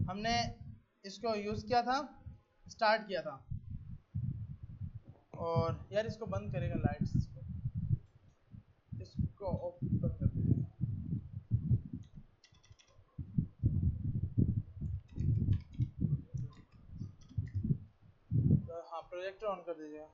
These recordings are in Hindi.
हमने इसको यूज किया था, स्टार्ट किया था। और यार इसको बंद करेगा लाइट्स, इसको ओपन कर देंगे। तो हाँ, प्रोजेक्टर ऑन कर दीजिएगा।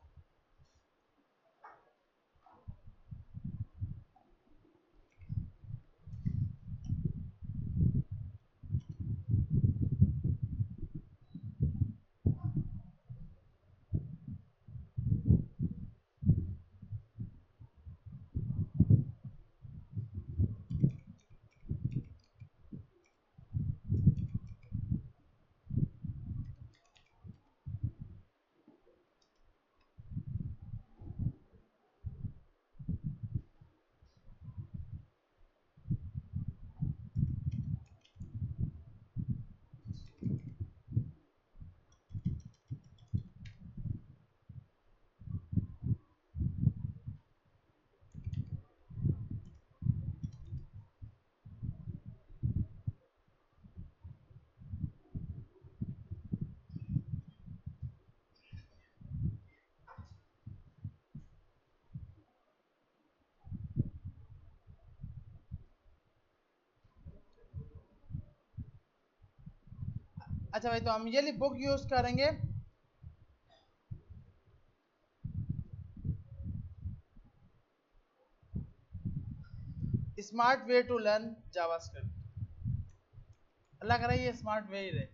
अच्छा भाई, तो हम ये वाली बुक यूज करेंगे। Smart way to learn JavaScript. अल्लाह करे ये स्मार्ट वे ही रहे।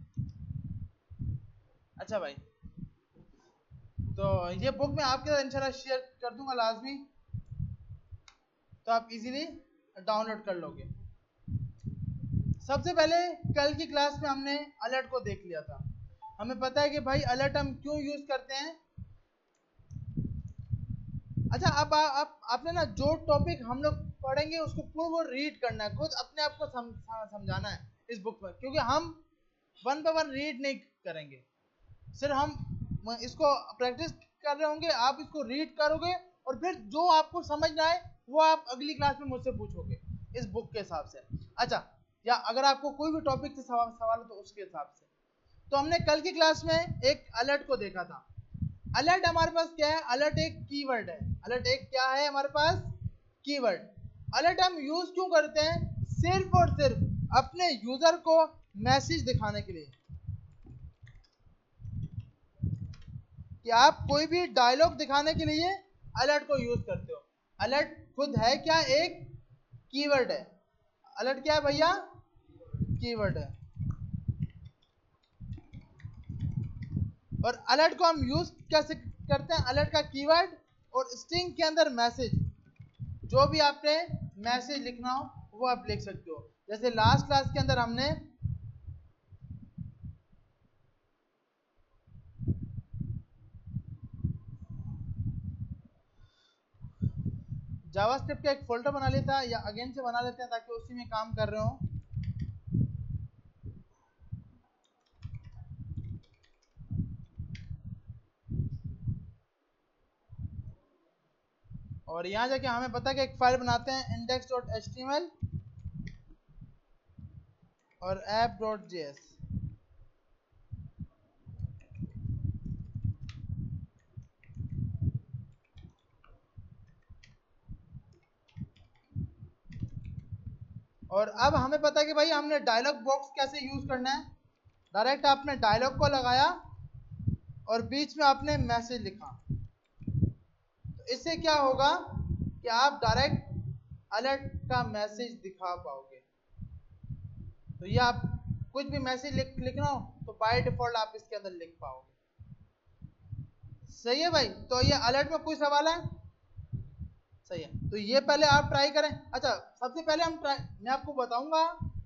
अच्छा भाई, तो ये बुक मैं आपके साथ इंशाल्लाह शेयर कर दूंगा लाजमी, तो आप इजीली डाउनलोड कर लोगे। सबसे पहले कल की क्लास में हमने अलर्ट को देख लिया था। हमें पता है कि भाई अलर्ट हम क्यों यूज करते हैं। अच्छा, अब आपने ना जो टॉपिक हम लोग पढ़ेंगे उसको पूरा वो रीड करना है, खुद अपने आप को समझाना है इस बुक में, क्योंकि हम वन बाय वन रीड नहीं करेंगे, सिर्फ हम इसको प्रैक्टिस कर रहे होंगे। आप इसको रीड करोगे और फिर जो आपको समझना है वो आप अगली क्लास में मुझसे पूछोगे इस बुक के हिसाब से। अच्छा, या अगर आपको कोई भी टॉपिक से सवाल है तो उसके हिसाब से। तो हमने कल की क्लास में एक अलर्ट को देखा था। अलर्ट हमारे पास क्या है? अलर्ट एक कीवर्ड है। अलर्ट एक क्या है हमारे पास? कीवर्ड। अलर्ट हम यूज क्यों करते हैं? सिर्फ और सिर्फ अपने यूजर को मैसेज दिखाने के लिए, कि आप कोई भी डायलॉग दिखाने के लिए अलर्ट को यूज करते हो। अलर्ट खुद है क्या? एक कीवर्ड है। अलर्ट क्या है भैया? कीवर्ड है। और अलर्ट को हम यूज कैसे करते हैं? अलर्ट का कीवर्ड और स्ट्रिंग के अंदर मैसेज, जो भी आपने मैसेज लिखना हो वो आप लिख सकते हो। जैसे लास्ट क्लास के अंदर हमने जावास्क्रिप्ट का एक फोल्डर बना लेता है, या अगेन से बना लेते हैं ताकि उसी में काम कर रहे हो। और यहां जाके हमें पता है कि एक फाइल बनाते हैं index.html और app.js। और अब हमें पता है कि भाई हमने डायलॉग बॉक्स कैसे यूज करना है। डायरेक्ट आपने डायलॉग को लगाया और बीच में आपने मैसेज लिखा, तो इससे क्या होगा कि आप डायरेक्ट अलर्ट का मैसेज दिखा पाओगे। तो ये आप कुछ भी मैसेज लिखना हो तो बाय डिफॉल्ट आप इसके अंदर लिख पाओगे। सही है भाई? तो ये अलर्ट में कोई सवाल है? सही है, तो ये पहले आप ट्राई करें। अच्छा, सबसे पहले मैं आपको बताऊंगा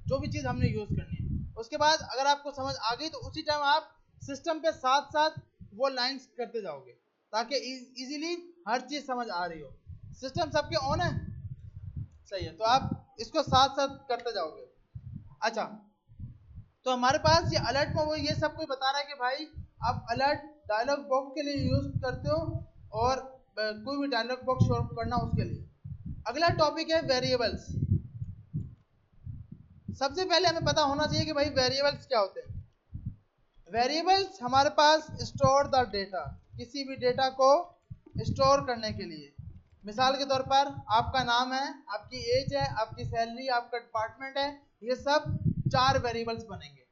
जो भी चीज हमने यूज करनी है, उसके बाद अगर आपको समझ आ गई तो उसी टाइम आप सिस्टम पे साथ साथ वो लाइंस करते जाओगे, ताकि इजीली हर चीज समझ आ रही हो। सिस्टम सबके ऑन है? सही है, तो आप इसको साथ साथ करते जाओगे। अच्छा, तो हमारे पास ये अलर्ट में वो ये सब कुछ बता रहा है कि भाई आप अलर्ट डायलॉग बॉक्स के लिए यूज करते हो, और कोई भी डायलॉग बॉक्स शो करना उसके लिए। अगला टॉपिक है वेरिएबल्स। सबसे पहले हमें पता होना चाहिए कि भाई वेरिएबल्स क्या होते हैं। वेरिएबल्स हमारे पास स्टोर द डेटा, किसी भी डेटा को स्टोर करने के लिए। मिसाल के तौर पर आपका नाम है, आपकी एज है, आपकी सैलरी, आपका डिपार्टमेंट है, ये सब 4 वेरिएबल्स बनेंगे।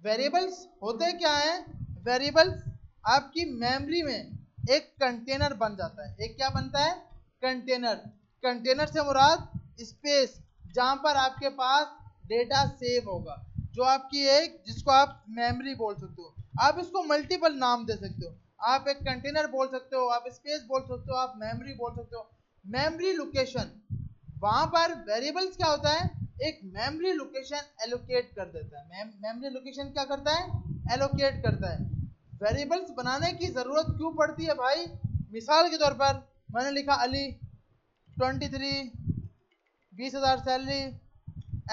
वेरिएबल्स होते क्या हैं? वेरिएबल्स आपकी मेमोरी में एक कंटेनर बन जाता है। एक क्या बनता है? कंटेनर। कंटेनर से मुराद स्पेस, जहां पर आपके पास डेटा सेव होगा, जो आपकी एक, जिसको आप मेमोरी बोल सकते हो। आप इसको मल्टीपल नाम दे सकते हो, आप एक कंटेनर बोल सकते हो, आप स्पेस बोल सकते हो, आप मेमोरी बोल सकते हो। मेमोरी लोकेशन, वहां पर वेरिएबल्स क्या होता है? एक मेमोरी लोकेशन एलोकेट कर देता है। मेमोरी लोकेशन क्या करता है? एलोकेट करता है। वेरिएबल्स बनाने की जरूरत क्यों पड़ती है भाई? मिसाल के तौर पर मैंने लिखा अली 23, 20,000 सैलरी,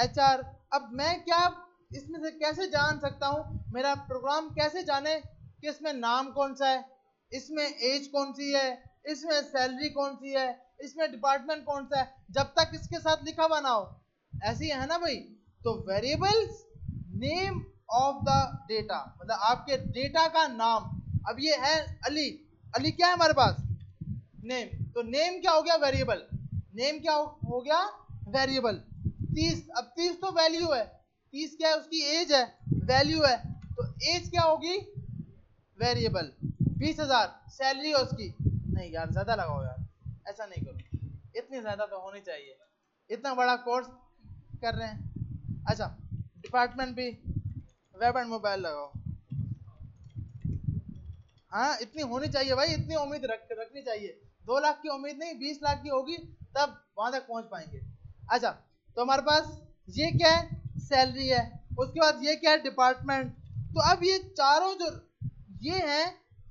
HR। अब मैं क्या इसमें से कैसे जान सकता हूं, मेरा प्रोग्राम कैसे जाने कि इसमें नाम कौन सा है, इसमें एज कौन सी है, इसमें सैलरी कौन सी है, इसमें डिपार्टमेंट कौन सा है, जब तक इसके साथ लिखा हुआ ना हो। ऐसी है ना भाई? तो variables name of the data, मतलब आपके डेटा का नाम। अब ये है अली, अली क्या है हमारे पास? नेम। तो नेम क्या हो गया? वेरिएबल। नेम क्या हो गया? वेरिएबल। 30, अब 30 तो वैल्यू है, 30 क्या है? उसकी एज है, वैल्यू है, तो एज क्या होगी? वेरिएबल। 20,000 सैलरी है उसकी। नहीं यार, ज्यादा लगाओ यार, ऐसा नहीं करो, इतनी ज्यादा तो होनी चाहिए, इतना बड़ा कोर्स कर रहे हैं। अच्छा, डिपार्टमेंट भी वेब एंड मोबाइल लगाओ। हाँ, इतनी होनी चाहिए भाई, इतनी उम्मीद रखनी चाहिए। 2 लाख की उम्मीद नहीं, 20 लाख की होगी, तब वहां तक पहुंच पाएंगे। अच्छा, तो हमारे पास ये क्या है? सैलरी है। उसके बाद ये क्या है? डिपार्टमेंट। तो अब ये चारों जो ये हैं,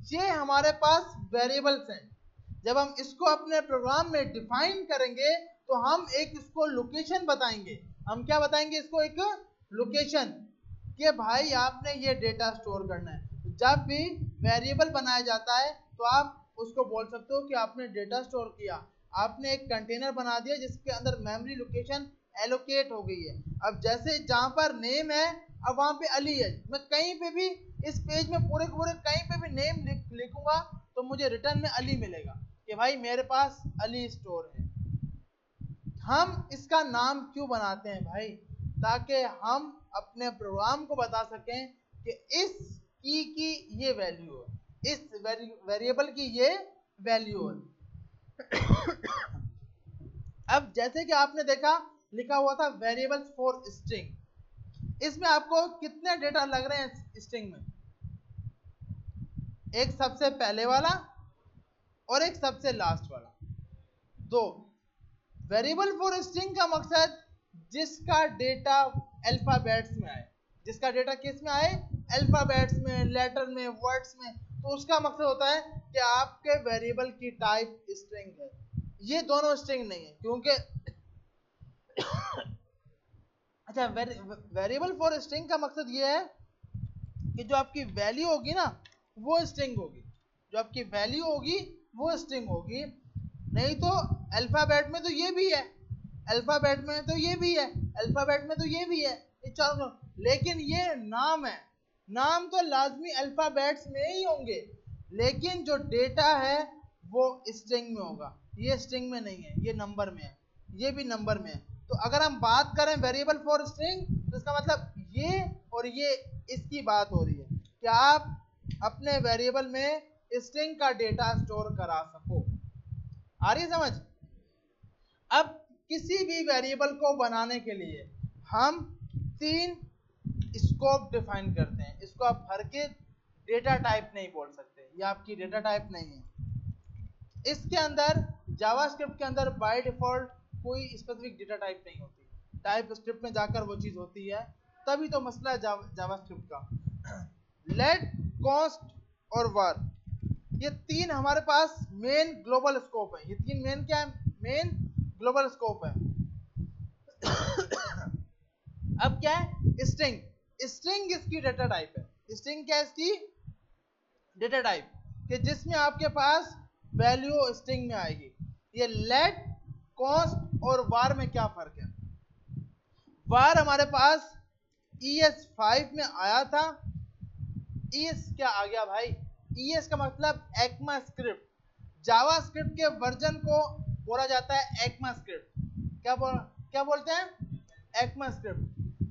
ये हमारे पास वेरिएबल्स हैं। जब हम इसको अपने प्रोग्राम में डिफाइन करेंगे तो हम एक इसको लोकेशन बताएंगे। हम क्या बताएंगे इसको? एक लोकेशन, कि भाई आपने ये डेटा स्टोर करना है। जब भी वेरिएबल बनाया जाता है तो आप उसको बोल सकते हो कि आपने डेटा स्टोर किया, आपने एक कंटेनर बना दिया जिसके अंदर मेमोरी लोकेशन एलोकेट हो गई है। अब जैसे जहां पर नेम है, अब वहां पे अली है, मैं कहीं पे भी इस पेज में पूरे पूरे कहीं पे भी नेम लिखूंगा तो मुझे रिटर्न में अली मिलेगा, कि भाई मेरे पास अली स्टोर है। हम इसका नाम क्यों बनाते हैं भाई? ताकि हम अपने प्रोग्राम को बता सकें कि इस की ये वैल्यू है, इस वेरिएबल की ये वैल्यू है। अब जैसे कि आपने देखा लिखा हुआ था वेरिएबल्स फॉर स्ट्रिंग, इसमें आपको कितने डेटा लग रहे हैं स्ट्रिंग में? एक सबसे पहले वाला और एक सबसे लास्ट वाला, 2। वेरिएबल फॉर स्ट्रिंग का मकसद जिसका डेटा अल्फाबेट्स में आए, जिसका डेटा किस में आए? अल्फाबेट्स में, लेटर में, वर्ड्स में। तो उसका मकसद होता है कि आपके वेरिएबल की टाइप स्ट्रिंग है। ये दोनों स्ट्रिंग नहीं है, क्योंकि अच्छा, वेरिएबल फॉर स्ट्रिंग का मकसद ये है कि जो आपकी वैल्यू होगी ना, वो स्ट्रिंग होगी। जो आपकी वैल्यू होगी वो स्ट्रिंग होगी। नहीं तो अल्फाबेट में तो ये भी है, अल्फाबेट में तो ये भी है, अल्फाबेट में तो ये भी है, ये चारों। लेकिन ये नाम है, नाम तो लाजमी अल्फाबेट्स में ही होंगे, लेकिन जो डेटा है वो स्ट्रिंग में होगा। ये स्ट्रिंग में नहीं है, ये नंबर में है, ये भी नंबर में है। तो अगर हम बात करें वेरिएबल फॉर स्ट्रिंग, तो इसका मतलब ये और ये, इसकी बात हो रही है कि आप अपने वेरिएबल में स्ट्रिंग का डेटा स्टोर करा सको। आ रही है समझ? अब किसी भी वेरिएबल को बनाने के लिए हम 3 स्कोप डिफाइन करते हैं। इसको आप भर के डेटा टाइप नहीं बोल सकते, ये आपकी डेटा टाइप नहीं है। इसके अंदर जावास्क्रिप्ट के अंदर बाय डिफॉल्ट कोई स्पेसिफिक डेटा टाइप नहीं होती, टाइप स्क्रिप्ट में जाकर वो चीज होती है, तभी तो मसला है जावास्क्रिप्ट का। लेट, कॉस्ट और वर, ये 3 हमारे पास मेन ग्लोबल स्कोप है। ये 3 मेन क्या है? मेन ग्लोबल स्कोप है। अब क्या है? स्ट्रिंग। स्ट्रिंग इसकी डेटा टाइप है। स्ट्रिंग क्या है? इसकी डेटा टाइप, कि जिसमें आपके पास वैल्यू स्ट्रिंग में आएगी। ये लेट, कॉस्ट और वार में क्या फर्क है? वार हमारे पास ES5 में आया था, ES क्या आ गया भाई? ES का मतलब ECMA स्क्रिप्ट। जावा स्क्रिप्ट के वर्जन को बोला जाता है ECMA स्क्रिप्ट। क्या बोलते हैं? ECMA script.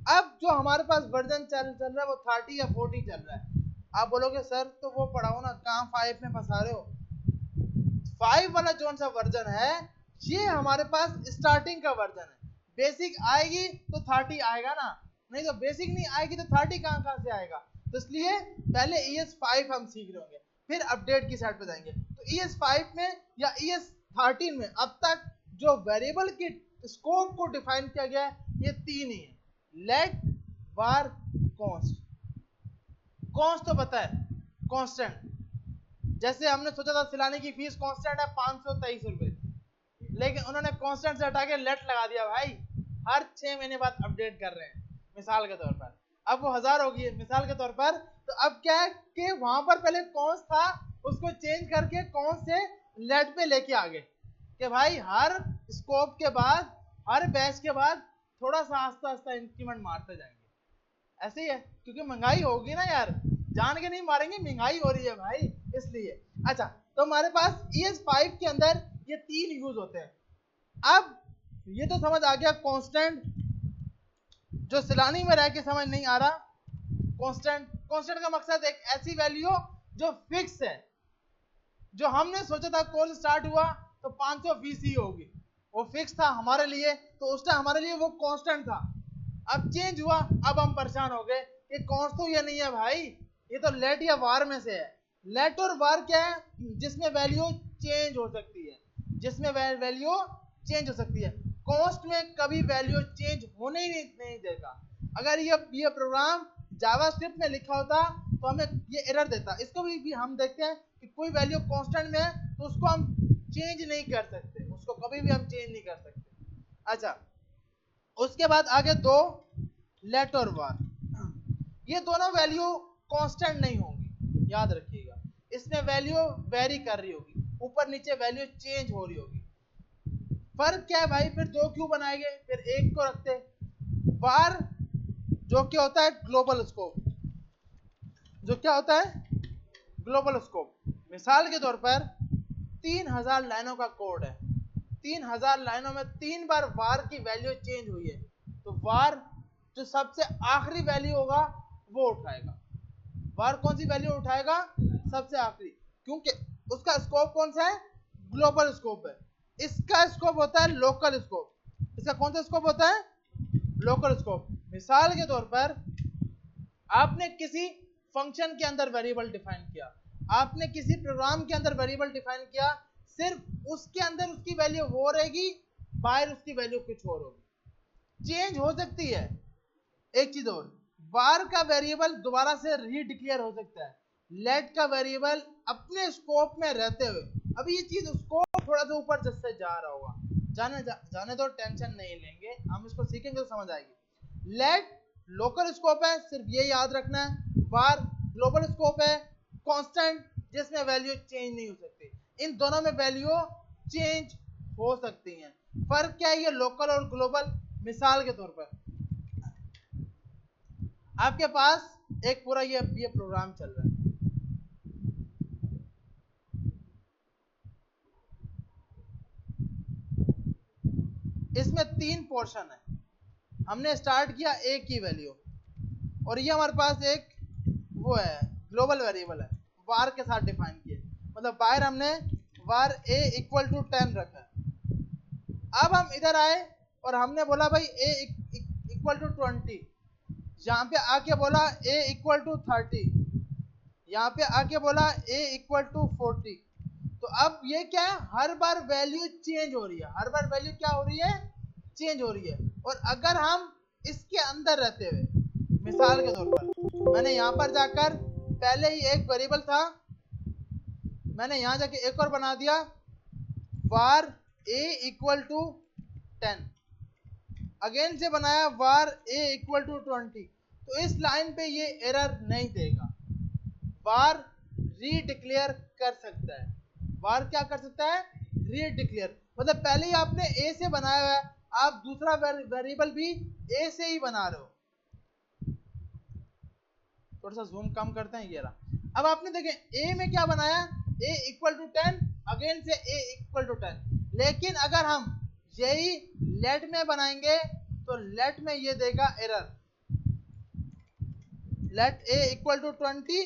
अब जो हमारे पास वर्जन चल रहा है वो 30 या 40 चल रहा है। आप बोलोगे सर तो वो पढ़ाओ ना, कहाँ 5 में फंसा रहे हो? 5 वाला जो सा वर्जन है ये हमारे पास स्टार्टिंग का वर्जन है। बेसिक आएगी तो 30 आएगा ना, नहीं तो बेसिक नहीं आएगी तो 30 कहाँ से आएगा? तो इसलिए पहले ES5 हम सीख रहे होंगे, फिर अपडेट की साइड पे जाएंगे। तो ES5 में या ES13 में अब तक जो वेरिएबल की स्कोप को डिफाइन किया गया है ये 3 ही है, लेट, var, const। कॉन्स्ट तो पता है, कांस्टेंट। जैसे हमने सोचा था सिलानी की फीस कांस्टेंट है 523 रुपए, लेकिन उन्होंने कांस्टेंट से हटा के लेट लगा दिया भाई। हर 6 महीने बाद अपडेट कर रहे हैं मिसाल के तौर पर। अब वो 1000 होगी मिसाल के तौर पर। तो अब क्या है कि वहां पर पहले कॉन्स्ट था, उसको चेंज करके कॉन्स्ट से लेट पे लेके आ गए कि भाई हर स्कोप के बाद, हर बैच के बाद थोड़ा सा आस्ता आस्ता इंक्रीमेंट मारते जाएंगे। ऐसे ही है, क्योंकि महंगाई होगी ना यार, जान के नहीं मारेंगे, महंगाई हो रही है भाई इसलिए। अच्छा, तो हमारे पास ES5 के अंदर ये 3 यूज होते हैं। अब ये तो समझ आ गया कांस्टेंट, जो सिलानी में रह के समझ नहीं आ रहा। कांस्टेंट का मकसद एक ऐसी वैल्यू जो फिक्स है, जो हमने सोचा था कोर्स स्टार्ट हुआ तो 520 ही होगी, वो फिक्स था हमारे लिए, तो उस टाइम हमारे लिए वो कांस्टेंट था। अब चेंज हुआ, अब हम परेशान हो गए कि कांस्ट तो ये नहीं है भाई, ये तो लेट या वार में से है। लेट और वार क्या है? जिसमें वैल्यू चेंज हो सकती है, जिसमें वैल्यू चेंज हो सकती है। कांस्ट में कभी वैल्यू चेंज होने ही नहीं देगा। अगर ये प्रोग्राम जावास्क्रिप्ट में लिखा होता तो हमें ये एरर देता। इसको भी हम देखते हैं कि कोई वैल्यू कांस्टेंट में है तो उसको हम चेंज नहीं कर सकते, उसको कभी भी हम चेंज नहीं कर सकते। अच्छा, उसके बाद आगे दो, लेट और वार। ये दोनों वैल्यू कांस्टेंट नहीं होंगी, याद रखिएगा। इसमें वैल्यू वेरी कर रही होगी, ऊपर नीचे वैल्यू चेंज हो रही होगी। फर्क क्या है भाई? फिर दो क्यों बनाए गए, फिर एक को रखते। वार जो क्या होता है ग्लोबल स्कोप, जो क्या होता है ग्लोबल स्कोप। मिसाल के तौर पर 3000 लाइनों का कोड है, 3000 लाइनों में 3 बार वार की वैल्यू चेंज हुई है, तो वार जो सबसे आखिरी वैल्यू होगा वो उठाएगा। वार कौन सी वैल्यू उठाएगा? सबसे आखिरी, क्योंकि उसका स्कोप कौन सा है? ग्लोबल स्कोप है। इसका स्कोप होता है लोकल स्कोप। इसका कौन सा स्कोप होता है? Local scope. मिसाल के तौर पर आपने किसी फंक्शन के अंदर वेरिएबल डिफाइन किया, आपने किसी प्रोग्राम के अंदर वेरिएबल डिफाइन किया, सिर्फ उसके अंदर उसकी वैल्यू वो रहेगी, बाहर उसकी वैल्यू कुछ और होगी, चेंज हो सकती है। एक चीज और, बार का वेरिएबल दोबारा से रीडिक्लेयर हो सकता है, लेट का वेरिएबल अपने स्कोप में रहते हुए। अभी ये चीज स्कोप थोड़ा सा ऊपर से जा रहा होगा, जाने तो टेंशन नहीं लेंगे, हम इसको सीखेंगे तो समझ आएगी। लेट लोकल स्कोप है, सिर्फ ये याद रखना है। बार ग्लोबल स्कोप है, कांस्टेंट जिसमें वैल्यू चेंज नहीं हो सकती। इन दोनों में वैल्यू चेंज हो सकती हैं। फर्क क्या है ये लोकल और ग्लोबल? मिसाल के तौर पर आपके पास एक पूरा ये प्रोग्राम चल रहा है, इसमें 3 पोर्शन है। हमने स्टार्ट किया ए की वैल्यू, और ये हमारे पास एक वो है ग्लोबल वेरिएबल है, वार के साथ डिफाइन किया, मतलब बाहर हमने वार ए इक्वल टू 10 रखा है। अब हम इधर आए और हमने बोला भाई ए इक्वल टू 20, यहाँ पे आके बोला ए इक्वल टू 30, यहाँ पे आके बोला ए इक्वल टू 40। तो अब ये क्या है, हर बार वैल्यू चेंज हो रही है, हर बार वैल्यू क्या हो रही है? चेंज हो रही है। और अगर हम इसके अंदर रहते हुए, मिसाल के तौर पर मैंने यहाँ पर जाकर पहले ही एक वेरिएबल था, मैंने यहाँ जाके एक और बना दिया, var a equal to 10, again से बनाया var a इक्वल टू 20, तो इस लाइन पे ये एरर नहीं देगा। var रीडिक्लेयर कर सकता है, var क्या कर सकता है? रीडिक्लेयर, मतलब पहले ही आपने a से बनाया हुआ है, आप दूसरा वेरिएबल भी a से ही बना रहे हो। थोड़ा सा जूम कम करते हैं, ये रहा। अब आपने देखे ए में क्या बनाया, a इक्वल टू 10, अगेन से a इक्वल टू 10, लेकिन अगर हम यही लेट में बनाएंगे तो लेट में ये देगा error, let a equal to 20,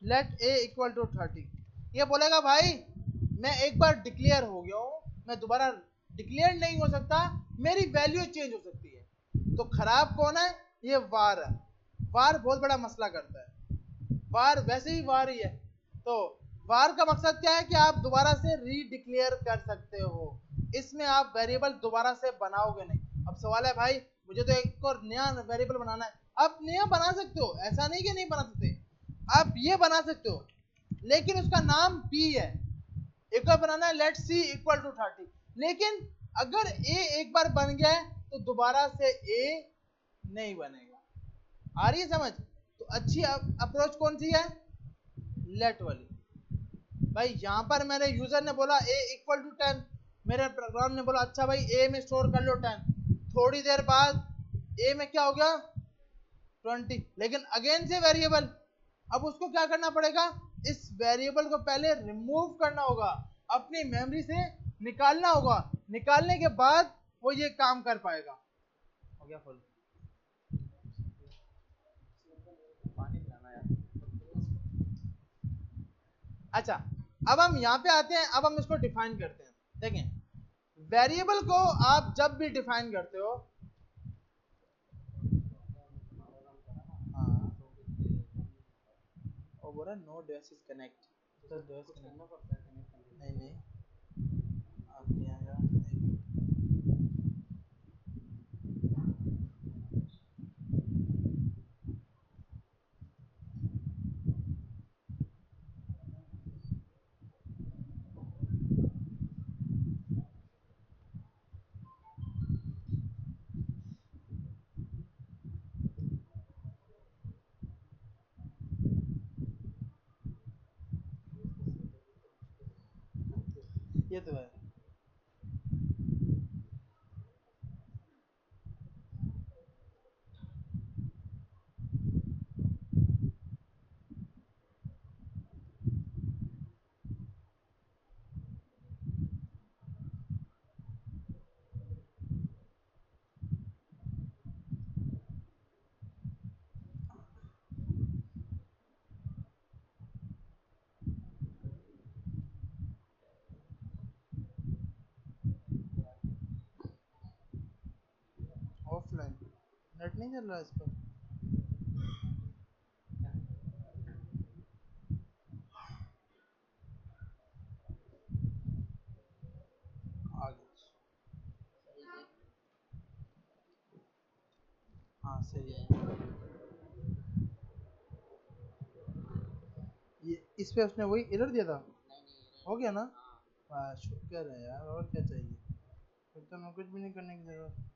let a equal to 30। ये बोलेगा भाई मैं एक बार डिक्लेयर हो गया हूं, मैं दोबारा डिक्लेयर नहीं हो सकता, मेरी वैल्यू चेंज हो सकती है। तो खराब कौन है, ये वार है। वार बहुत बड़ा मसला करता है, वार वैसे ही वार ही है। तो वार का मकसद क्या है कि आप दोबारा से रीडिक्लेयर कर सकते हो, इसमें आप वेरिएबल दोबारा से बनाओगे नहीं। अब सवाल है भाई मुझे तो एक और नया वेरिएबल बनाना है, आप नया बना सकते हो, ऐसा नहीं कि नहीं बना सकते, आप ये बना सकते हो, लेकिन उसका नाम b है। एक बार बनाना है लेट c इक्वल टू 30, लेकिन अगर a एक बार बन गया है तो दोबारा से a नहीं बनेगा। आ रही है समझ? तो अच्छी अप्रोच कौन सी है, लेट वाली। भाई यहां पर मेरे यूजर ने बोला a इक्वल टू 10, मेरे प्रोग्राम ने बोला अच्छा भाई a में स्टोर कर लो 10, थोड़ी देर बाद a में क्या हो गया 20, लेकिन अगेन से वेरिएबल, अब उसको क्या करना पड़ेगा, इस वेरिएबल को पहले रिमूव करना होगा, अपनी मेमोरी से निकालना होगा, निकालने के बाद वो ये काम कर पाएगा। हो गया फुल, पानी पिलाना यार। अच्छा अब हम यहाँ पे आते हैं, अब हम इसको डिफाइन करते हैं। देखें वेरिएबल को आप जब भी डिफाइन करते हो, हाँ वो बोल रहा नो डिवाइस इज कनेक्ट, तो डिवाइस कनेक्ट नहीं नहीं, आप यहाँ जाओ, ये तो है। ऑफलाइन नेट नहीं चल रहा है इस पर, आगे हाँ सही है। ये इस पे उसने वही एरर दिया था, हो गया ना, वाह शुक्र है यार, और क्या चाहिए, फिर तो मैं कुछ भी नहीं करने की जरूरत।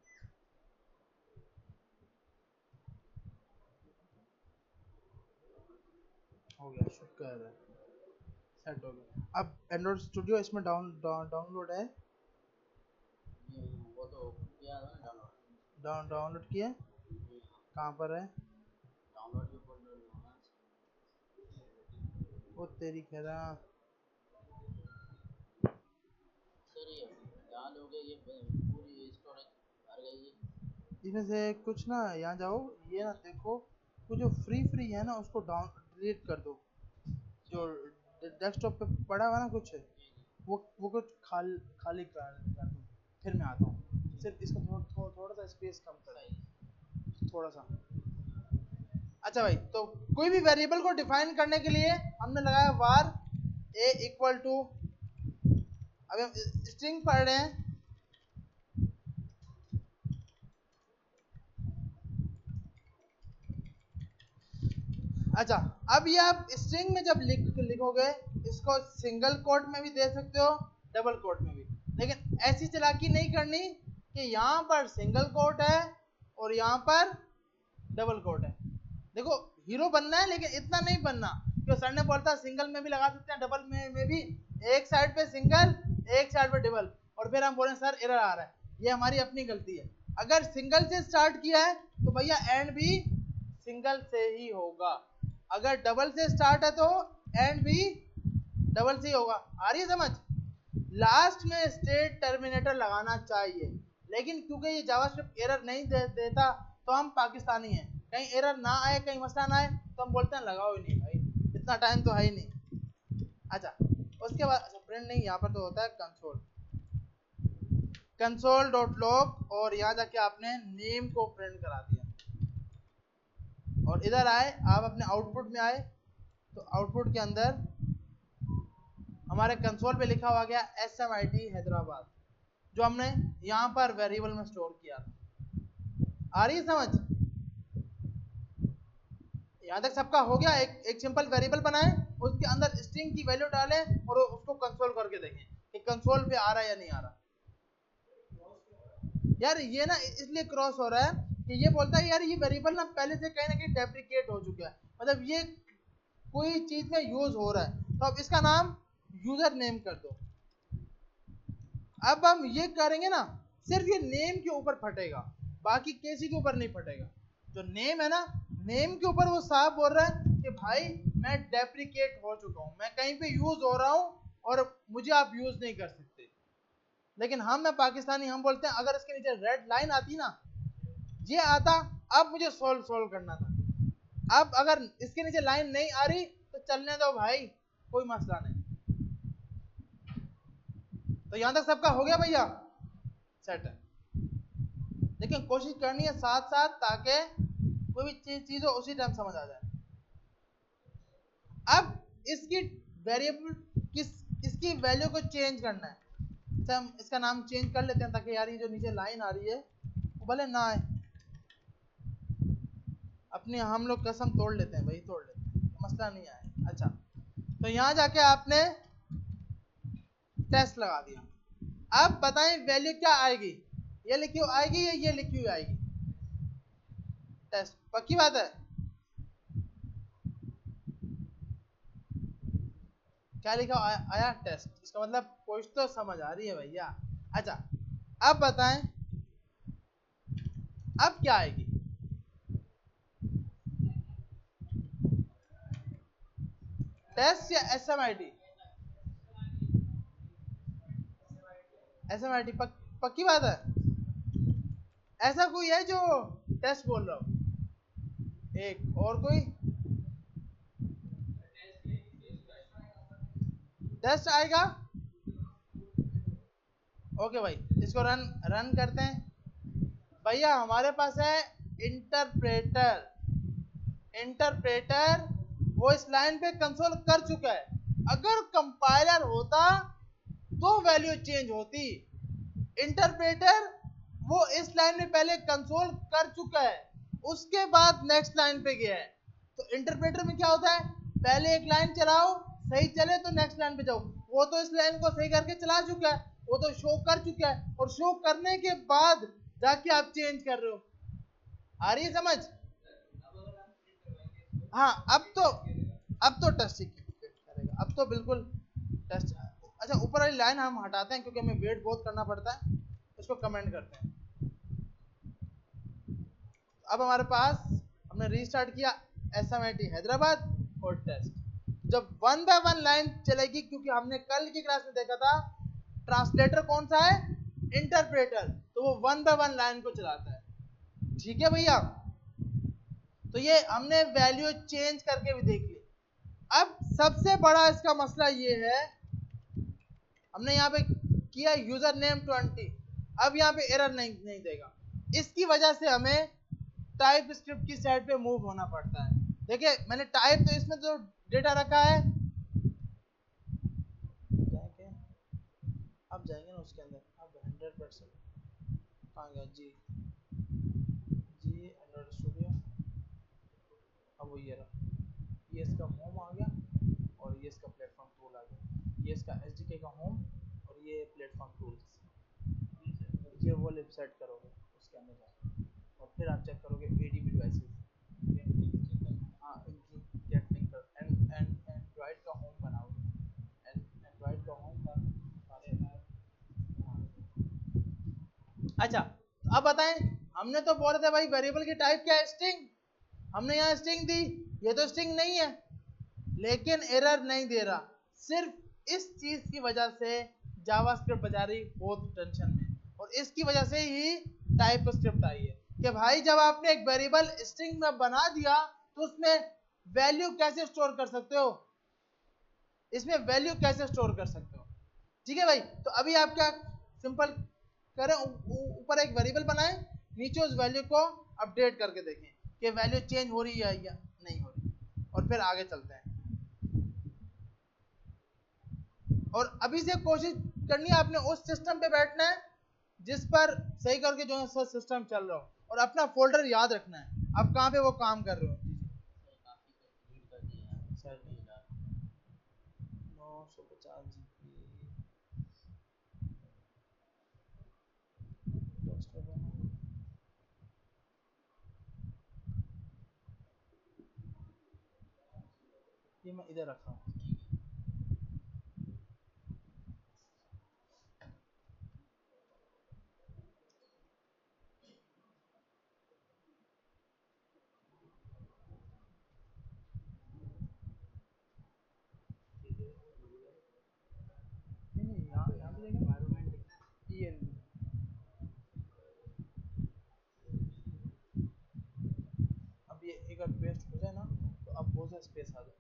हो गया शुक्र है, सेट हो गया। अब एंड्रॉइड स्टूडियो इसमें डाउनलोड है, वो तो किया था ना डाउनलोड। डाउनलोड किया, कहाँ पर है, डाउनलोड के फोल्डर में होगा। वो तेरी खेरा, सर ये डाल हो गया, ये पूरी स्टोरेज भर गई है। इसमें से कुछ ना, यहाँ जाओ, ये ना देखो, वो जो फ्री है ना उसको डाउन डिलीट कर दो, जो डेस्कटॉप पे पड़ा हुआ ना कुछ है, वो कुछ खाली कर दो, फिर मैं आता हूँ, सिर्फ इसको थोड़ा सा स्पेस कम कर, थोड़ा सा। अच्छा भाई, तो कोई भी वेरिएबल को डिफाइन करने के लिए हमने लगाया वार a इक्वल टू, अभी हम स्ट्रिंग पढ़ रहे हैं, अच्छा अब ये आप स्ट्रिंग में जब लिखोगे, इसको सिंगल कोट में भी दे सकते हो, डबल कोट में भी, लेकिन ऐसी चालाकी नहीं करनी कि यहाँ पर सिंगल कोट है और यहाँ पर डबल कोट है। देखो हीरो बनना है लेकिन इतना नहीं बनना, क्यों सर ने बोलता सिंगल में भी लगा सकते हैं, डबल में भी, एक साइड पे सिंगल एक साइड पे डबल, और फिर हम बोले सर एरर आ रहा है, ये हमारी अपनी गलती है। अगर सिंगल से स्टार्ट किया है तो भैया एंड भी सिंगल से ही होगा, अगर डबल से स्टार्ट है तो एंड भी डबल से ही होगा। आ रही है समझ? लास्ट में स्टेट टर्मिनेटर लगाना चाहिए, लेकिन क्योंकि ये जावास्क्रिप्ट एरर नहीं देता तो हम पाकिस्तानी हैं, कहीं एरर ना आए, कहीं मसला ना आए तो हम बोलते हैं लगाओ ही नहीं भाई, इतना टाइम तो है ही नहीं। अच्छा उसके बाद अच्छा प्रिंट नहीं, यहाँ पर तो होता है कंसोल, कंसोल डॉट लॉग, और यहाँ जाके आपने नेम को प्रिंट करा दिया और इधर आए आप अपने आउटपुट में आए तो आउटपुट के अंदर हमारे कंसोल पे लिखा हुआ गया SMIT हैदराबाद, जो हमने यहाँ पर वेरिएबल में स्टोर किया था। आ रही है समझ? यहाँ तक सबका हो गया? एक सिंपल वेरिएबल बनाएं, उसके अंदर स्ट्रिंग की वैल्यू डालें और उसको कंसोल करके देखें कि कंसोल पे आ रहा है या नहीं आ रहा। यार ये ना इसलिए क्रॉस हो रहा है कि ये बोलता है यार ये वेरिएबल ना पहले से कहीं ना कहीं डेप्रिकेट हो चुका है, मतलब ये कोई चीज में यूज हो रहा है, तो अब इसका नाम यूजर नेम कर दो। अब हम ये करेंगे ना, सिर्फ ये नेम के ऊपर फटेगा, बाकी किसी के ऊपर नहीं फटेगा। जो नेम है ना, नेम के ऊपर वो साफ बोल रहा है कि भाई मैं डेप्रिकेट हो चुका हूं, मैं कहीं पे यूज हो रहा हूं और मुझे आप यूज नहीं कर सकते। लेकिन हम मैं पाकिस्तानी, हम बोलते हैं अगर इसके नीचे रेड लाइन आती ना, ये आता, अब मुझे सोल्व करना था। अब अगर इसके नीचे लाइन नहीं आ रही तो चलने दो भाई, कोई मसला नहीं। तो यहां तक सबका हो गया भैया? सेट है। लेकिन कोशिश करनी है साथ साथ, ताकि कोई भी चीज हो उसी टाइम समझ आ जाए। अब इसकी वेरिएबल इसकी वैल्यू को चेंज करना है। अच्छा हम इसका नाम चेंज कर लेते हैं ताकि यार ये जो नीचे लाइन आ रही है वो भले ना आए, अपनी हम लोग कसम तोड़ लेते हैं भाई, तोड़ लेते हैं, मसला नहीं आए। अच्छा तो यहां जाके आपने टेस्ट लगा दिया। अब बताएं वैल्यू क्या आएगी, ये लिखी हुई आएगी या ये लिखी हुई आएगी? टेस्ट, पक्की बात है? क्या लिखा आया? टेस्ट। इसका मतलब कुछ तो समझ आ रही है भैया। अच्छा अब बताएं अब क्या आएगी? टेस्ट या SMIT? SMIT पक्की बात है? ऐसा कोई है जो टेस्ट बोल रहा हो? एक और कोई? टेस्ट आएगा? ओके भाई इसको रन करते हैं। भैया हमारे पास है इंटरप्रेटर। इंटरप्रेटर वो इस लाइन पे कंसोल कर चुका है, अगर कंपाइलर होता तो वैल्यू चेंज होती। इंटरप्रेटर वो इस लाइन में पहले कंसोल कर चुका है, उसके बाद नेक्स्ट लाइन पे गया है। तो इंटरप्रेटर में क्या होता है, पहले एक लाइन चलाओ, सही चले तो नेक्स्ट लाइन पे जाओ। वो तो इस लाइन को सही करके चला चुका है, वो तो शो कर चुका है, और शो करने के बाद जाके आप चेंज कर रहे हो। आ रही है समझ? हाँ अब तो टेस्ट करेगा, अब तो बिल्कुल टेस्ट। अच्छा ऊपर वाली लाइन हम हटाते हैं क्योंकि हमें वेट बहुत करना पड़ता है, उसको कमेंट करते हैं। अब हमारे पास हमने रीस्टार्ट किया SMIT हैदराबाद और टेस्ट। जब 1 बाय 1 लाइन चलेगी, क्योंकि हमने कल की क्लास में देखा था ट्रांसलेटर कौन सा है, इंटरप्रेटर, तो वो 1 बाय 1 लाइन को चलाता है। ठीक है भैया? तो ये हमने वैल्यू चेंज करके भी देख ली। अब सबसे बड़ा इसका मसला ये है, हमने यहाँ पे किया यूजर नेम 20, अब यहाँ पे एरर नहीं देगा। इसकी वजह से हमें टाइप स्क्रिप्ट की साइड पे मूव होना पड़ता है। देखिए मैंने टाइप तो इसमें जो डेटा रखा है, अब जाएंगे ना उसके अंदर, अब 100% कहाँ गया जी एंड्रॉइड स्टूडियो, अब वो ये रहा, ये इसका होम आ गया और ये इसका प्लेटफॉर्म टूल आ गया, ये इसका SDK का होम और ये प्लेटफॉर्म टूल्स। ये वो लिप सेट करोगे उसके अंदर जाओ और फिर आप चेक करोगे ADB डिवाइसेस, हाँ गेट लिंक कर एंड्रॉइड का होम बनाओगे, एंड्रॉइड का होम अच्छा अब बताएं, हमने तो बोले थे भाई वेरिएबल की टाइप क्या है, स्ट्रिंग। हमने यहाँ स्ट्रिंग दी, ये तो स्ट्रिंग नहीं है, लेकिन एरर नहीं दे रहा। सिर्फ इस चीज की वजह से जावास्क्रिप्ट बेचारी बहुत टेंशन में, और इसकी वजह से ही टाइपस्क्रिप्ट आई है कि भाई जब आपने एक वेरिएबल स्ट्रिंग में बना दिया तो उसमें वैल्यू कैसे स्टोर कर सकते हो, इसमें वैल्यू कैसे स्टोर कर सकते हो। ठीक है भाई, तो अभी आप क्या सिंपल करें, ऊपर एक वेरिएबल बनाएं, नीचे उस वैल्यू को अपडेट करके देखें कि वैल्यू चेंज हो रही है या नहीं हो रही, और फिर आगे चलते हैं। और अभी से कोशिश करनी है आपने उस सिस्टम पे बैठना है जिस पर सही करके जो है सिस्टम चल रहा हो, और अपना फोल्डर याद रखना है आप कहाँ पे वो काम कर रहे हो। सर 950 जीबी ये मैं इधर रखा हूँ। अब ये एक बार पेस्ट हो जाए ना तो अब बहुत सा स्पेस आ जाएगा,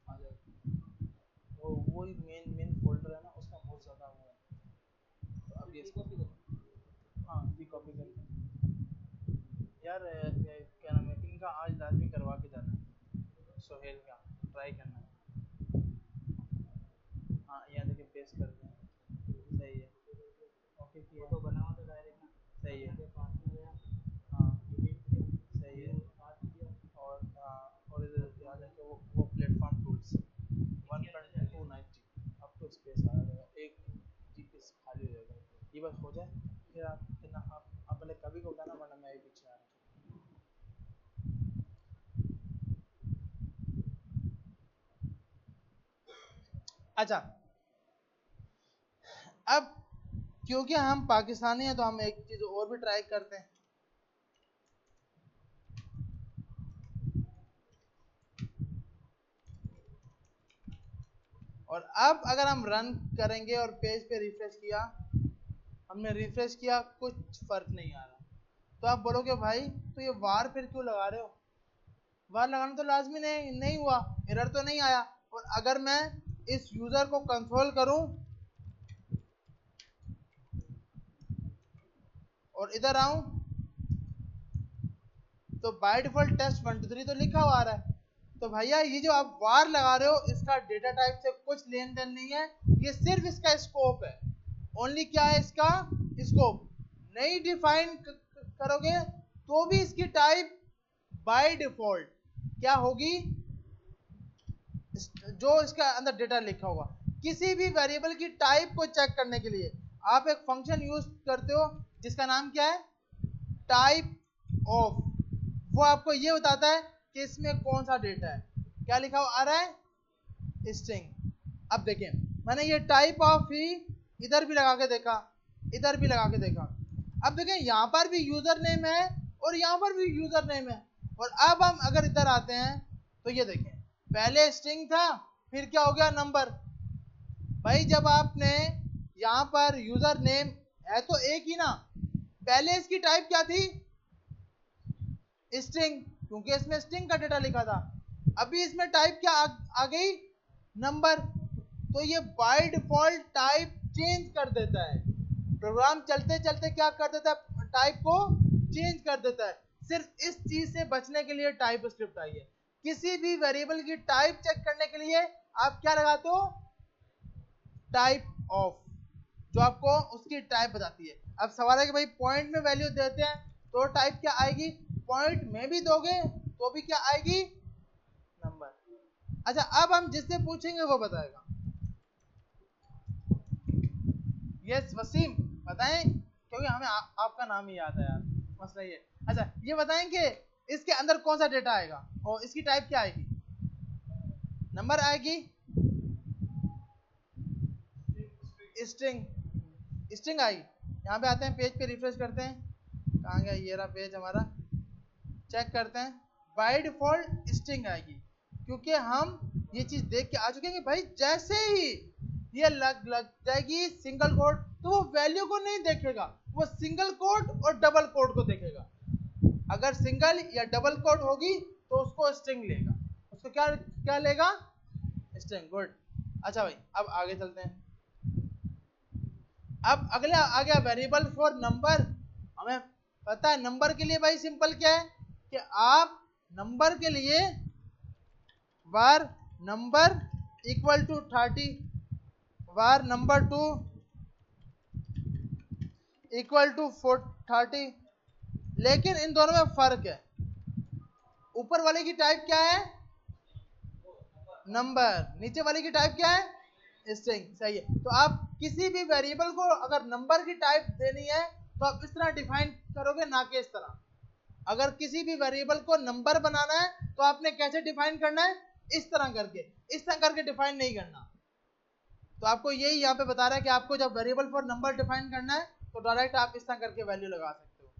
वो मेन फोल्डर है ना उसका बहुत ज़्यादा वो है। तो अब ये हाँ ये कॉपी कर यार, क्या नाम है इनका आज लाजमी करवा के जाना है, सोहेल का ट्राई करना है। हाँ यहाँ देखिए पेस्ट कर दिया, सही है, ओके किया तो बना तो डायरेक्ट ना, सही है, हाँ सही है। और इधर याद है कि वो प्लेटफॉर्म टूल्स 1.290 अब तो स्पेस आ जाएगा, एक जीबी खाली हो जाएगा। ये बस हो जाए फिर आप कितना आप पहले कभी को बताना, वरना मैं पीछे आ रहा हूँ। अच्छा, अब क्योंकि हम पाकिस्तानी हैं तो हम एक चीज और भी ट्राई करते हैं। और अब अगर हम रन करेंगे और पेज पे रिफ्रेश किया, हमने रिफ्रेश किया कुछ फर्क नहीं आ रहा, तो आप बोलोगे भाई तो ये वार फिर क्यों लगा रहे हो, वार लगाना तो लाजमी नहीं हुआ, एरर तो नहीं आया। और अगर मैं इस यूजर को कंट्रोल करूं और इधर आऊं तो बाय डिफॉल्ट टेस्ट 1 2 3 तो लिखा हुआ आ रहा है। तो भैया ये जो आप वार लगा रहे हो इसका डेटा टाइप से कुछ लेन देन नहीं है, ये सिर्फ इसका स्कोप है, ओनली क्या है इसका स्कोप। नहीं डिफाइन करोगे तो भी इसकी टाइप बाय डिफॉल्ट क्या होगी, जो इसका अंदर डेटा लिखा होगा। किसी भी वेरिएबल की टाइप को चेक करने के लिए आप एक फंक्शन यूज करते हो जिसका नाम क्या है, टाइप ऑफ। वो आपको ये बताता है कि इसमें कौन सा डेटा है, क्या लिखा हुआ आ रहा है, स्ट्रिंग। अब देखिए मैंने ये टाइप ऑफ ही इधर भी लगा के देखा, इधर भी लगा के देखा। अब देखें यहाँ पर भी यूजर नेम है और यहाँ पर भी यूजर नेम है। और अब हम अगर इधर आते हैं तो ये देखें पहले स्ट्रिंग था फिर क्या हो गया नंबर। भाई जब आपने यहाँ पर यूजर नेम है तो एक ही ना, पहले इसकी टाइप क्या थी, स्ट्रिंग, क्योंकि इसमें स्ट्रिंग का डेटा लिखा था। अभी इसमें टाइप क्या आ गई, नंबर। तो ये बाय डिफॉल्ट टाइप चेंज कर देता है, प्रोग्राम चलते चलते क्या कर देता है, टाइप को चेंज कर देता है। सिर्फ इस चीज से बचने के लिए टाइप स्क्रिप्ट आई है। किसी भी वेरिएबल की टाइप चेक करने के लिए आप क्या लगाते हो, टाइप ऑफ, जो आपको उसकी टाइप बताती है। अब सवाल है कि भाई पॉइंट में वैल्यू देते हैं तो टाइप क्या आएगी, पॉइंट में भी दोगे तो भी क्या आएगी, नंबर। अच्छा अब हम जिससे पूछेंगे वो बताएगा। यस वसीम बताएं, क्योंकि हमें आपका नाम ही याद है यार, मसला ये। अच्छा ये बताएं कि इसके अंदर कौन सा डेटा आएगा और इसकी टाइप क्या आएगी, नंबर आएगी, स्ट्रिंग, स्ट्रिंग आई। यहाँ पे आते हैं पेज पे रिफ्रेश करते हैं, कहाँ गया ये रहा पेज हमारा, चेक करते हैं बाय डिफॉल्ट स्ट्रिंग आएगी। क्योंकि हम ये चीज देख के आ चुके हैं कि भाई जैसे ही ये लग जाएगी सिंगल कोट तो वो वैल्यू को नहीं देखेगा, वो सिंगल कोट और डबल कोट को देखेगा। अगर सिंगल या डबल कोट होगी तो उसको स्ट्रिंग लेगा, उसको क्या क्या लेगा, स्ट्रिंग। गुड। अच्छा भाई अब आगे चलते हैं। अब अगला आ गया वेरिएबल फॉर नंबर। हमें पता है नंबर के लिए भाई सिंपल क्या है कि आप नंबर के लिए var number equal to 30, var number 2 equal to 30। लेकिन इन दोनों में फर्क है, ऊपर वाले की टाइप क्या है, नंबर, नीचे वाले की टाइप क्या है, स्ट्रिंग। सही है। तो आप किसी भी वेरिएबल को अगर नंबर की टाइप देनी है तो आप इस तरह डिफाइन करोगे, ना कि इस तरह। अगर किसी भी वेरिएबल को नंबर बनाना है तो आपने कैसे डिफाइन करना है, इस तरह करके डिफाइन नहीं करना। तो आपको यही यहाँ पे बता रहा है कि आपको जब वेरिएबल फॉर नंबर डिफाइन करना है तो डायरेक्ट आप इस तरह करके वैल्यू लगा सकते हो।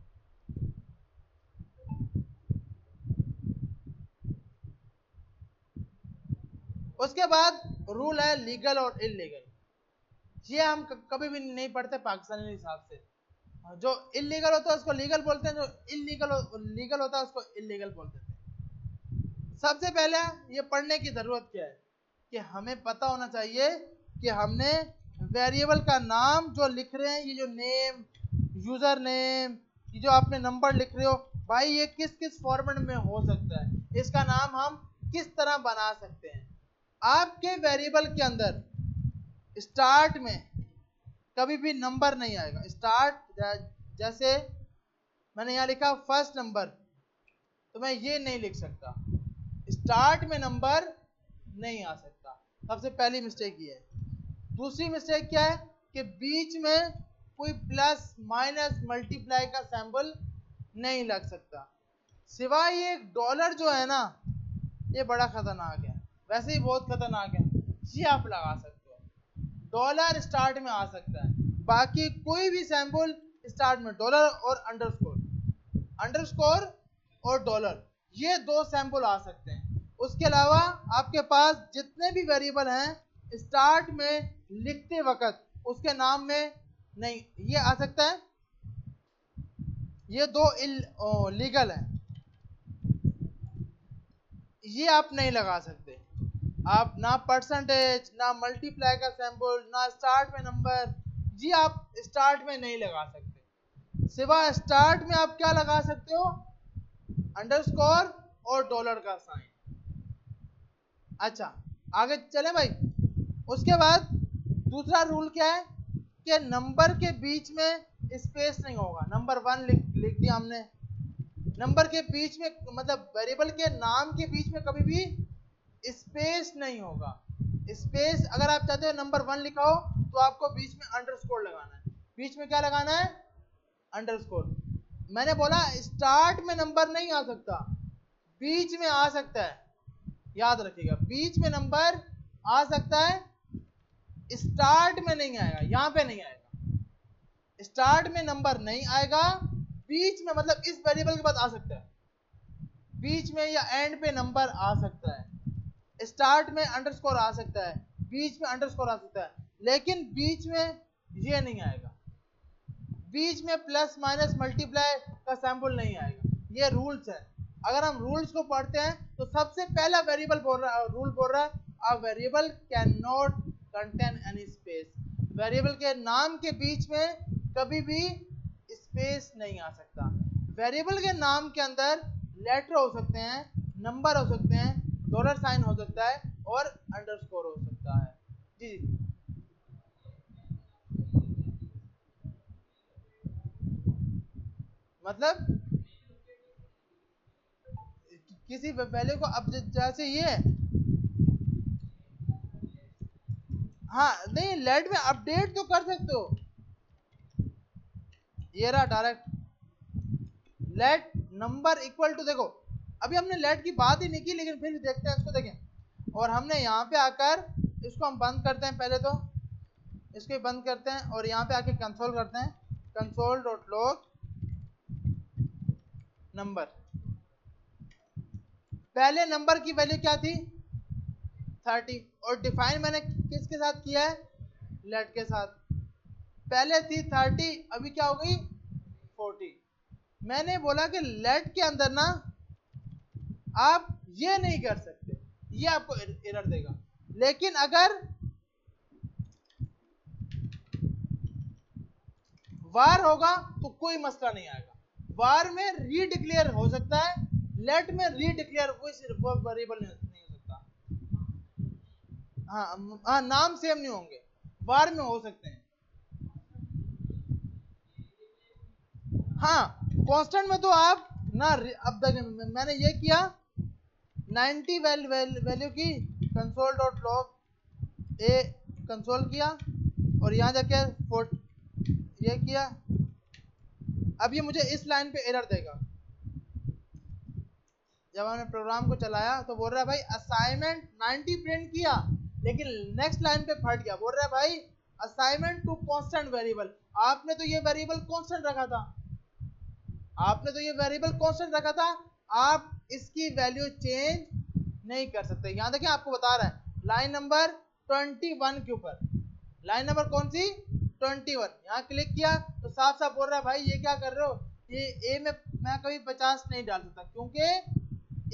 उसके बाद रूल है लीगल और इलीगल। ये हम कभी भी नहीं पढ़ते पाकिस्तानी हिसाब से। जो इलीगल होता है उसको लीगल बोलते हैं, जो लीगल होता है उसको इलीगल बोलते हैं। सबसे पहले ये पढ़ने की जरूरत क्या है कि हमें पता होना चाहिए कि हमने वेरिएबल का नाम जो लिख रहे हैं, ये जो नेम, यूजर नेम, ये जो आपने नंबर लिख रहे हो भाई, ये किस किस फॉर्मेट में हो सकता है, इसका नाम हम किस तरह बना सकते हैं। आपके वेरिएबल के अंदर स्टार्ट में कभी भी नंबर नहीं आएगा। स्टार्ट जैसे मैंने यहाँ लिखा फर्स्ट नंबर, तो मैं ये नहीं लिख सकता, स्टार्ट में नंबर नहीं आ सकता। सबसे पहली मिस्टेक ये है। दूसरी मिस्टेक क्या है कि बीच में कोई प्लस माइनस मल्टीप्लाई का सैंबल नहीं लग सकता, सिवाय ये डॉलर जो है ना, ये बड़ा खतरनाक है, वैसे ही बहुत खतरनाक है, ये आप लगा सकते हो। डॉलर स्टार्ट में आ सकता है, बाकी कोई भी सैंबल स्टार्ट में डॉलर और अंडरस्कोर और डॉलर, ये दो सैंपल आ सकते हैं। उसके अलावा आपके पास जितने भी वेरिएबल हैं स्टार्ट में लिखते वक्त उसके नाम में नहीं, ये आ सकता है। ये दो लीगल है, ये आप नहीं लगा सकते। आप ना परसेंटेज, ना मल्टीप्लाई का सैंपल, ना स्टार्ट में नंबर, ये आप स्टार्ट में नहीं लगा सकते। सिवाय स्टार्ट में आप क्या लगा सकते हो, अंडरस्कोर और डॉलर का साइन। अच्छा आगे चले भाई। उसके बाद दूसरा रूल क्या है कि नंबर के बीच में स्पेस नहीं होगा। नंबर 1 लिख दिया हमने, नंबर के बीच में मतलब वेरिएबल के नाम के बीच में कभी भी स्पेस नहीं होगा। स्पेस अगर आप चाहते हो नंबर 1 लिखा हो तो आपको बीच में अंडरस्कोर लगाना है। बीच में क्या लगाना है, अंडरस्कोर। मैंने बोला स्टार्ट में नंबर नहीं आ सकता, बीच में आ सकता है, याद रखिएगा, बीच में नंबर आ सकता है, स्टार्ट में नहीं आएगा, यहां पे नहीं आएगा। स्टार्ट में नंबर नहीं आएगा, बीच में मतलब इस वेरिएबल के बाद आ सकता है, बीच में या एंड पे नंबर आ सकता है। स्टार्ट में अंडरस्कोर आ सकता है, बीच में अंडरस्कोर आ सकता है, लेकिन बीच में ये नहीं आएगा, बीच में प्लस माइनस मल्टीप्लाई का सैंपल नहीं आएगा। ये रूल्स है। अगर हम रूल्स को पढ़ते हैं तो सबसे पहला वेरिएबल रूल बोल रहा है a variable can not contain any space. Variable के नाम के बीच में कभी भी स्पेस नहीं आ सकता। वेरिएबल के नाम के अंदर लेटर हो सकते हैं, नंबर हो सकते हैं, डॉलर साइन हो सकता है और अंडरस्कोर हो सकता है। जी मतलब किसी वैल्यू को अब जैसे ये, हाँ नहीं लेट में अपडेट तो कर सकते हो, ये रहा direct let number equal to. देखो अभी हमने लेट की बात ही नहीं की, लेकिन फिर देखते हैं इसको, देखें। और हमने यहाँ पे आकर इसको हम बंद करते हैं, पहले तो इसको बंद करते हैं और यहाँ पे आके कंसोल करते हैं, कंसोल डॉट लॉग नंबर। पहले नंबर की वैल्यू क्या थी, 30 और डिफाइन मैंने किसके साथ किया है, लेट के साथ। पहले थी 30, अभी क्या हो गई 40। मैंने बोला कि लेट के अंदर ना आप ये नहीं कर सकते, ये आपको एरर देगा। लेकिन अगर वार होगा तो कोई मसला नहीं आएगा। वार में रीडिक्लेयर हो सकता है, लेट में रीडिक्लेयर वो वेरिएबल नहीं हो सकता। हाँ, नाम सेम नहीं होंगे, वार में हो सकते हैं। हाँ, कांस्टेंट में तो आप ना, अब तक मैंने ये किया 90 वैल्यू की console dot log a console किया और यहाँ जाके ये किया। अब ये मुझे इस लाइन पे एरर देगा। जब हमने प्रोग्राम को चलाया तो बोल रहा है भाई असाइनमेंट 90 प्रिंट किया, लेकिन नेक्स्ट लाइन पे फट गया। बोल रहा है भाई असाइनमेंट टू कांस्टेंट वेरिएबल, आपने तो ये वेरिएबल कांस्टेंट रखा था, आपने तो ये वेरिएबल कांस्टेंट रखा था, आप इसकी वैल्यू चेंज नहीं कर सकते। यहां देखिए आपको बता रहा है लाइन नंबर 21 के ऊपर, लाइन नंबर कौन सी 21। यहाँ क्लिक किया तो साफ साफ बोल रहा है भाई ये क्या कर रहे हो, ये ए में मैं कभी 50 नहीं डाल सकता, क्योंकि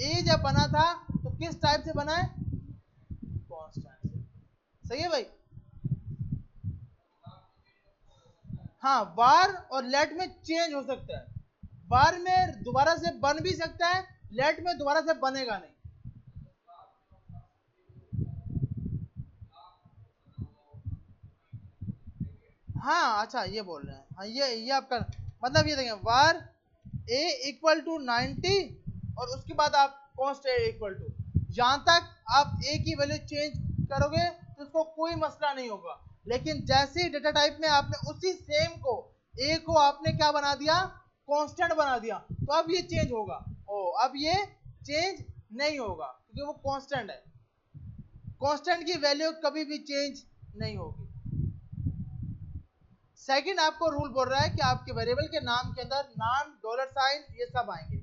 ए जब बना था तो किस टाइप से बना है, कांस्टेंट से। सही है भाई। हाँ, वार और लेट में चेंज हो सकता है, वार में दोबारा से बन भी सकता है, लेट में दोबारा से बनेगा नहीं। हाँ अच्छा, ये बोल रहे हैं, हाँ ये आपका मतलब ये देखें, वार ए इक्वल टू 90 और उसके बाद आप कॉस्ट ए इक्वल टू, जहां तक आप ए की वैल्यू चेंज करोगे तो उसको कोई मसला नहीं होगा। लेकिन जैसे ही डेटा टाइप में आपने उसी सेम को ए को आपने क्या बना दिया, कांस्टेंट बना दिया, तो अब ये चेंज होगा। ओ, अब ये चेंज नहीं होगा क्योंकि वो कांस्टेंट है, कांस्टेंट की वैल्यू कभी भी चेंज नहीं होगी। सेकंड आपको रूल बोल रहा है कि आपके वेरिएबल के नाम के अंदर नाम, डॉलर साइन, ये सब आएंगे।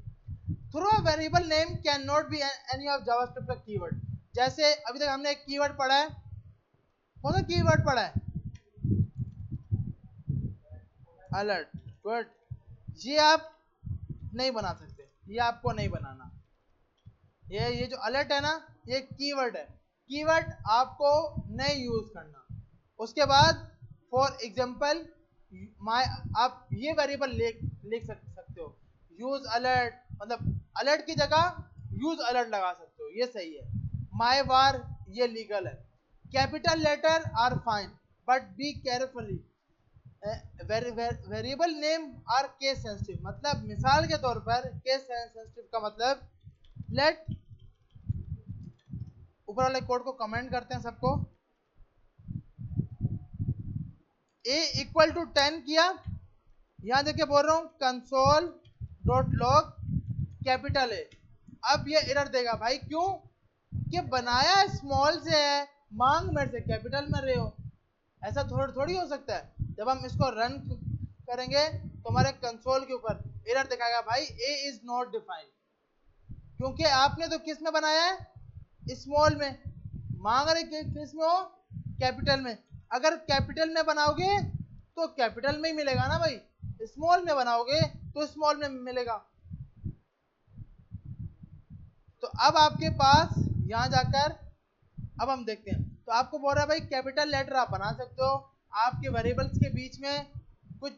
Through a variable name can not be any of JavaScript का कीवर्ड। जैसे अभी तक हमने एक कीवर्ड पढ़ा है, कौन सा कीवर्ड पढ़ा है, अलर्ट। गुड, ये आप नहीं बना सकते, ये आपको नहीं बनाना। ये जो अलर्ट है ना, ये कीवर्ड है, कीवर्ड आपको नहीं यूज करना। उसके बाद फॉर एग्जांपल माय, आप ये वेरिएबल लिख सकते हो, यूज अलर्ट, मतलब अलर्ट की जगह यूज अलर्ट लगा सकते हो, ये सही है। माय वार ये लीगल है। Capital letter are fine but be carefully, variable name are case sensitive. मतलब मिसाल के तौर पर केस सेंसिटिव का मतलब, लेट, ऊपर वाले कोड को कमेंट करते हैं सबको, ए इक्वल टू 10 किया, यहां देखिए बोल रहा हूं console dot log capital A. अब ये एरर देगा भाई, क्यों कि बनाया स्मॉल से है, मांग मेरे से कैपिटल में रहे हो। ऐसा थोड़ी हो सकता है। जब हम इसको रन करेंगे तो हमारे कंसोल के ऊपर एरर दिखाएगा भाई ए इज नॉट डिफाइंड, क्योंकि आपने तो किस में बनाया है, स्मॉल में, मांग रहे किस में हो, कैपिटल में। अगर कैपिटल में बनाओगे तो कैपिटल में ही मिलेगा ना भाई, स्मॉल में बनाओगे तो स्मॉल में मिलेगा। तो अब आपके पास यहां जाकर अब हम देखते हैं, तो आपको बोल रहा है भाई कैपिटल लेटर आप बना सकते हो, आपके वेरिएबल्स के बीच में कुछ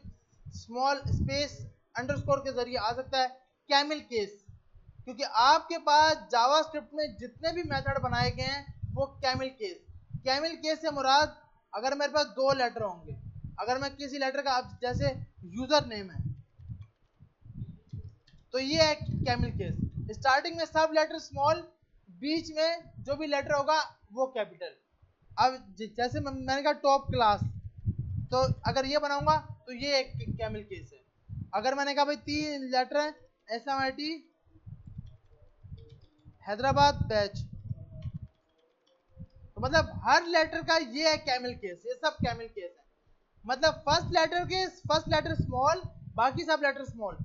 स्मॉल स्पेस अंडरस्कोर के जरिए आ सकता है। कैमिल केस, क्योंकि आपके पास जावास्क्रिप्ट में जितने भी मेथड बनाए गए हैं वो कैमिल केस। कैमिल केस से मुराद, अगर मेरे पास 2 लेटर होंगे, अगर मैं किसी लेटर का, जैसे यूजर नेम है, तो ये है कैमिल केस। स्टार्टिंग में सब लेटर स्मॉल, बीच में जो भी लेटर होगा वो कैपिटल। अब जैसे मैंने कहा टॉप क्लास, तो अगर ये बनाऊंगा तो ये एक कैमिल केस है। अगर मैंने कहा भाई 3 लेटर है, SMIT हैदराबाद बैच, तो मतलब हर लेटर का ये है कैमिल केस, ये सब कैमिल केस है। मतलब फर्स्ट लेटर स्मॉल, बाकी सब लेटर स्मॉल,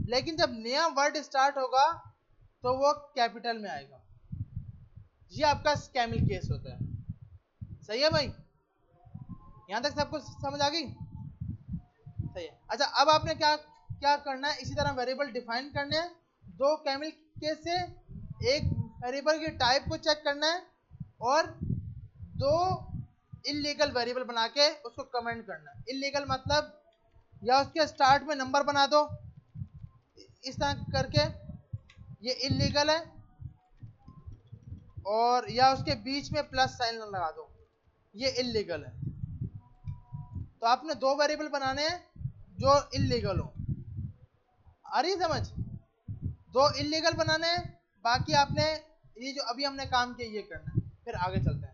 लेकिन जब नया वर्ड स्टार्ट होगा तो वो कैपिटल में आएगा। ये आपका कैमल केस होता है। सही है भाई, यहां तक सबको समझ आ गई? सही है। अच्छा, अब आपने क्या क्या करना है, इसी तरह वेरिएबल डिफाइन करने हैं दो कैमल केस से, एक वेरिएबल की टाइप को चेक करना है और दो इलीगल वेरिएबल बना के उसको कमेंट करना है। इलीगल मतलब या उसके स्टार्ट में नंबर बना दो इस तरह करके, ये इलीगल है, और या उसके बीच में प्लस साइन लगा दो, ये इलीगल है। तो आपने दो वेरिएबल बनाने हैं जो इलीगल हो। आ रही समझ? दो इलीगल बनाने हैं, बाकी आपने ये जो अभी हमने काम किया ये करना है। फिर आगे चलते हैं।